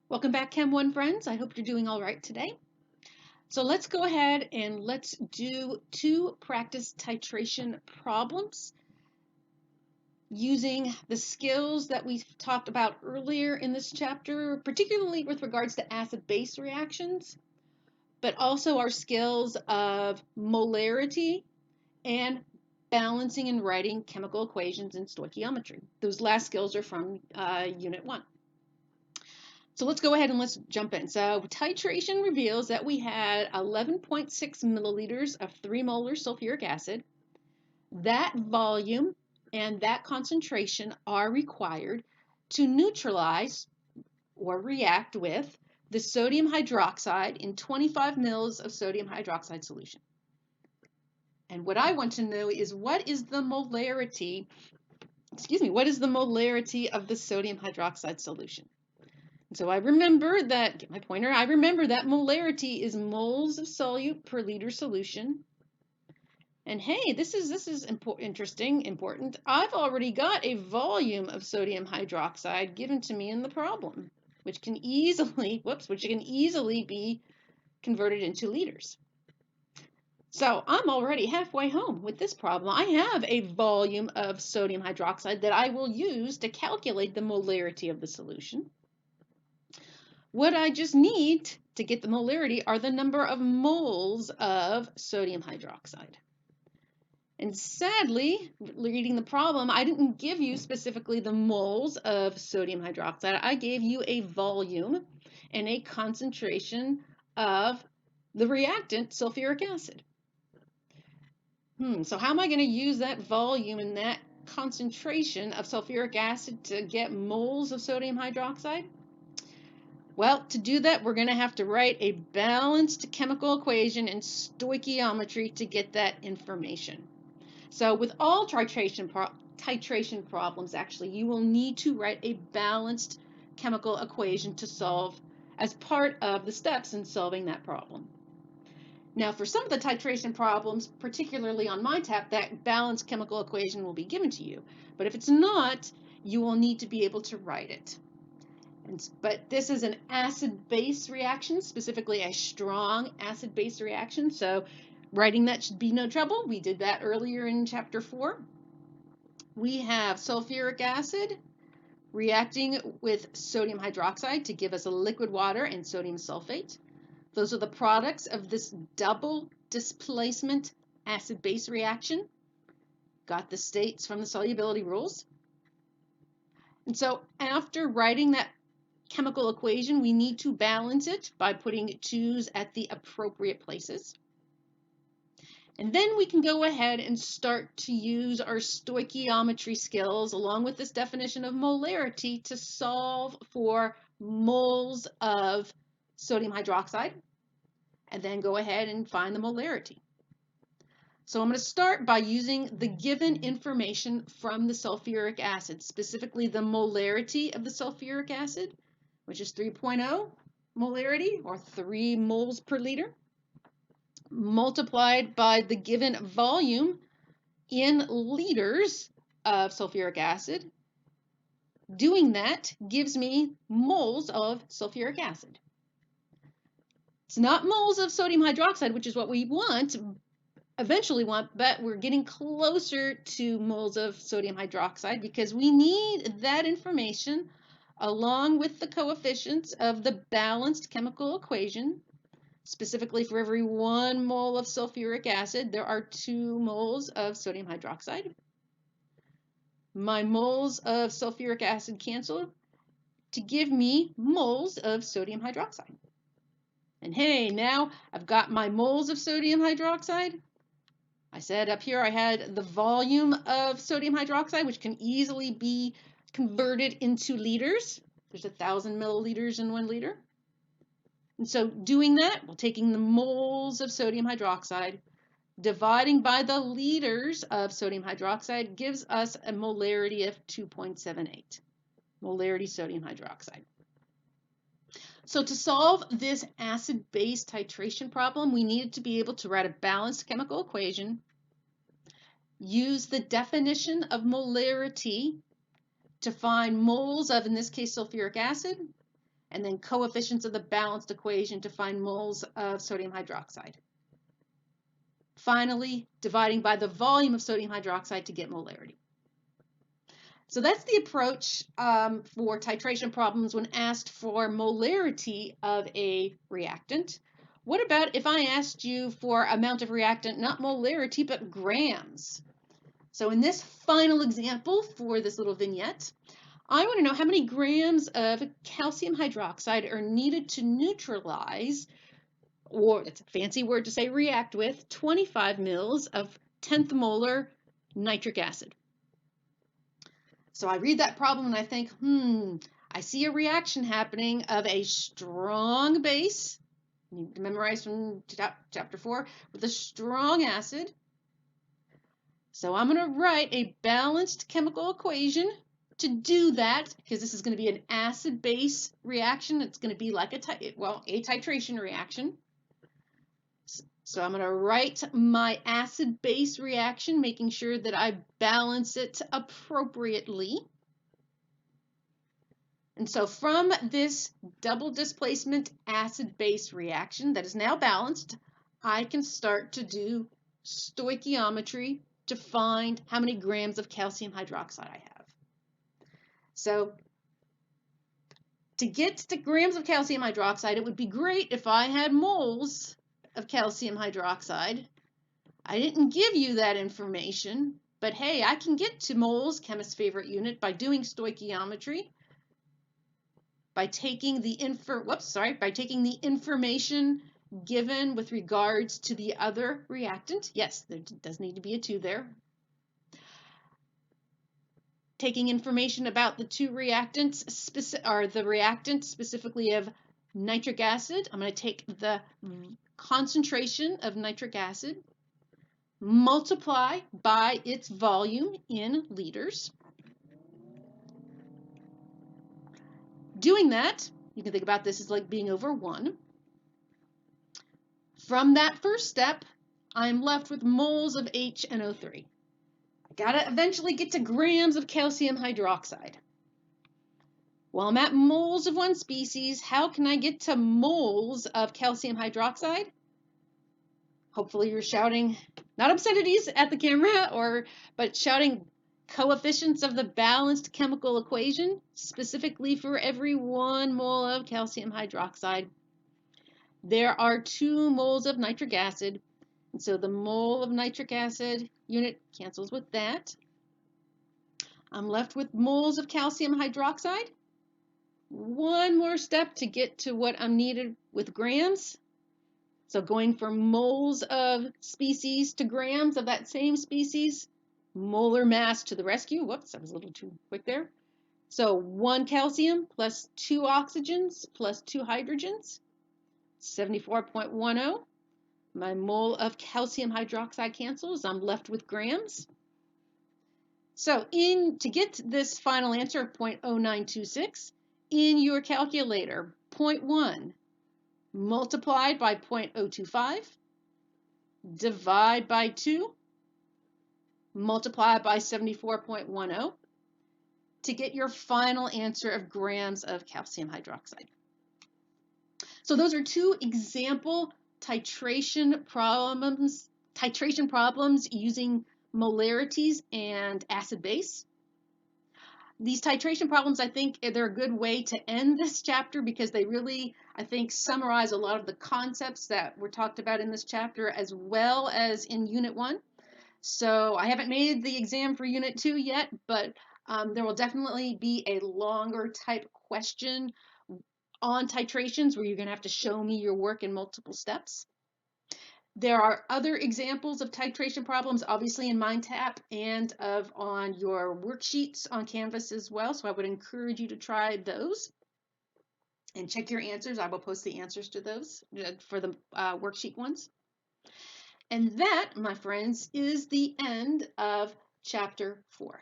Welcome back, Chem 1 friends. I hope you're doing all right today. So let's go ahead and let's do two practice titration problems using the skills that we talked about earlier in this chapter, particularly with regards to acid-base reactions, but also our skills of molarity and balancing and writing chemical equations in stoichiometry. Those last skills are from Unit 1. So let's go ahead and let's jump in. So titration reveals that we had 11.6 milliliters of 3 molar sulfuric acid. That volume and that concentration are required to neutralize or react with the sodium hydroxide in 25 mils of sodium hydroxide solution. And what I want to know is what is the molarity of the sodium hydroxide solution? So I remember that, get my pointer, I remember that molarity is moles of solute per liter solution. And hey, this is important. I've already got a volume of sodium hydroxide given to me in the problem, which can easily be converted into liters. So I'm already halfway home with this problem. I have a volume of sodium hydroxide that I will use to calculate the molarity of the solution. What I just need to get the molarity are the number of moles of sodium hydroxide. And sadly, reading the problem, I didn't give you specifically the moles of sodium hydroxide. I gave you a volume and a concentration of the reactant sulfuric acid. So how am I going to use that volume and that concentration of sulfuric acid to get moles of sodium hydroxide? Well, to do that, we're going to have to write a balanced chemical equation in stoichiometry to get that information. So with all titration problems, actually, you will need to write a balanced chemical equation to solve as part of the steps in solving that problem. Now, for some of the titration problems, particularly on MyTap, that balanced chemical equation will be given to you. But if it's not, you will need to be able to write it. But this is an acid-base reaction, specifically a strong acid-base reaction. So writing that should be no trouble. We did that earlier in chapter 4. We have sulfuric acid reacting with sodium hydroxide to give us a liquid water and sodium sulfate. Those are the products of this double displacement acid-base reaction. Got the states from the solubility rules. And so after writing that chemical equation, we need to balance it by putting 2's at the appropriate places. And then we can go ahead and start to use our stoichiometry skills along with this definition of molarity to solve for moles of sodium hydroxide and then go ahead and find the molarity. So I'm going to start by using the given information from the sulfuric acid, specifically the molarity of the sulfuric acid, which is 3.0 molarity, or 3 moles per liter, multiplied by the given volume in liters of sulfuric acid. Doing that gives me moles of sulfuric acid. It's not moles of sodium hydroxide, which is what we eventually want, but we're getting closer to moles of sodium hydroxide because we need that information along with the coefficients of the balanced chemical equation. Specifically, for every 1 mole of sulfuric acid, there are 2 moles of sodium hydroxide. My moles of sulfuric acid cancel to give me moles of sodium hydroxide. And hey, now I've got my moles of sodium hydroxide. I said up here I had the volume of sodium hydroxide, which can easily be converted into liters. There's 1,000 milliliters in 1 liter. And so doing that, well, taking the moles of sodium hydroxide, dividing by the liters of sodium hydroxide gives us a molarity of 2.78. Molarity sodium hydroxide. So to solve this acid-base titration problem, we needed to be able to write a balanced chemical equation, use the definition of molarity to find moles of, in this case, sulfuric acid, and then coefficients of the balanced equation to find moles of sodium hydroxide. Finally, dividing by the volume of sodium hydroxide to get molarity. So that's the approach for titration problems when asked for molarity of a reactant. What about if I asked you for amount of reactant, not molarity, but grams? So in this final example for this little vignette, I want to know how many grams of calcium hydroxide are needed to neutralize, or it's a fancy word to say react with, 25 mils of 10th molar nitric acid. So I read that problem and I think, I see a reaction happening of a strong base, you need to memorize from chapter 4, with a strong acid. So I'm going to write a balanced chemical equation to do that, because this is going to be an acid-base reaction. It's going to be like a titration reaction. So I'm going to write my acid-base reaction, making sure that I balance it appropriately. And so from this double displacement acid-base reaction that is now balanced, I can start to do stoichiometry to find how many grams of calcium hydroxide I have. So to get to grams of calcium hydroxide, it would be great if I had moles of calcium hydroxide. I didn't give you that information, but hey, I can get to moles, chemist's favorite unit, by doing stoichiometry, by taking the information given with regards to the other reactant. Yes, there does need to be a 2 there. Taking information about the two reactants, the reactant specifically of nitric acid. I'm going to take the concentration of nitric acid, multiply by its volume in liters. Doing that, you can think about this as like being over 1. From that first step, I'm left with moles of HNO3. I gotta eventually get to grams of calcium hydroxide. Well, I'm at moles of one species. How can I get to moles of calcium hydroxide? Hopefully you're shouting, not obscenities at the camera, but shouting coefficients of the balanced chemical equation, specifically for every 1 mole of calcium hydroxide. There are 2 moles of nitric acid, and so the mole of nitric acid unit cancels with that. I'm left with moles of calcium hydroxide. One more step to get to what I'm needed with grams. So going from moles of species to grams of that same species, molar mass to the rescue. Whoops, I was a little too quick there. So 1 calcium plus 2 oxygens plus 2 hydrogens, 74.10. My mole of calcium hydroxide cancels. I'm left with grams. So to get this final answer of 0.0926, in your calculator, 0.1 multiplied by 0.025, divide by 2, multiply by 74.10 to get your final answer of grams of calcium hydroxide. So those are 2 example titration problems using molarities and acid base. These titration problems, I think they're a good way to end this chapter because they really, I think, summarize a lot of the concepts that were talked about in this chapter as well as in Unit 1. So I haven't made the exam for Unit 2 yet, but there will definitely be a longer type question on titrations where you're going to have to show me your work in multiple steps. There are other examples of titration problems, obviously in MindTap and on your worksheets on Canvas as well. So I would encourage you to try those and check your answers. I will post the answers to those for the worksheet ones. And that, my friends, is the end of Chapter 4.